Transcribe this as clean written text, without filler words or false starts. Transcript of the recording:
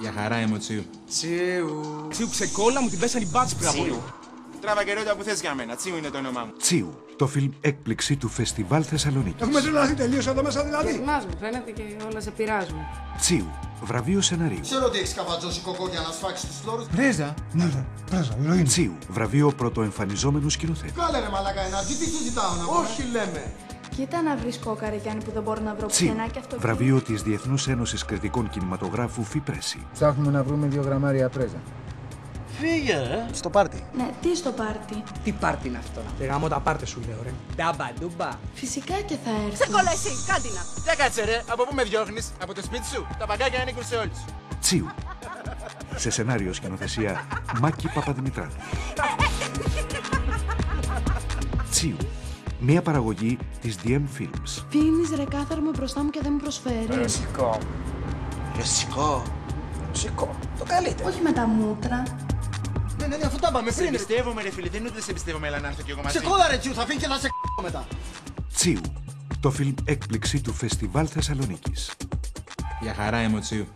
Για χαρά είμαι ο Τσίου. Τσίου, ξεκόλα μου την πέσανε οι μπάτσοι πριν από λίγο. Τράβα και ρώτα που θες για μένα. Τσίου είναι το όνομά μου. Τσίου, το φιλμ έκπληξη του Φεστιβάλ Θεσσαλονίκης. Έχουμε τρελαθεί τελείως εδώ μέσα δηλαδή. Θυμάσαι, φαίνεται και όλα σε πειράζουν. Τσίου, βραβείο σεναρίου. Ξέρω ότι έχεις καβατζώσει κοκό για να σφάξεις τους φλόρους. Πρέζα. Ναι, πρέζα, είναι. Τσίου, βραβείο πρωτοεμφανιζόμενου σκηνοθέτη. Κάλε ρε μαλάκα ένα, τι σου ζητάω να πω. Όχι λέμε. Κοίτα να βρεις κόκαρε Γιάννη που δεν μπορώ να βρω Τσίου, πουθενά και αυτό. βραβείο της Διεθνούς Ένωσης Κριτικών Κινηματογράφου Φιπρέση. Ψάχνουμε να βρούμε 2 γραμμάρια πρέζα. Φύγε. Στο πάρτι. Ναι, τι στο πάρτι. Τι πάρτι είναι αυτό. Γάμω τα πάρτε σου λέω ρε. Ντάμπα ντούμπα. Φυσικά και θα έρθω. Σε κόλλα εσύ, κάντε να. Για κάτσε ρε, από πού με διώχνεις, από το σπίτι σου. Τα παγκάκια ανήκουν σε όλους. Τσίου, σε σενάριο σκηνοθεσία Μάκη Παπαδημητράδη. Τσίου, μια παραγωγή της DM Films. Πίνεις ρε κάθαρμα μπροστά μου και δεν μου προσφέρεις. Σηκώ. Το καλύτερο. Όχι με τα μούτρα. Ναι, αφού τα πάμε Σε πριν. πιστεύομαι ρε φίλε, δεν είναι ούτε σε πιστεύομαι, αλλά να έρθω κι εγώ μαζί. Ξεκόλα ρε Τσίου, θα φύγει και θα σε μετά. Τσίου, το φιλμ έκπληξη του Φεστιβάλ Θεσσαλονίκης. Για χαρά είμαι ο Τσίου.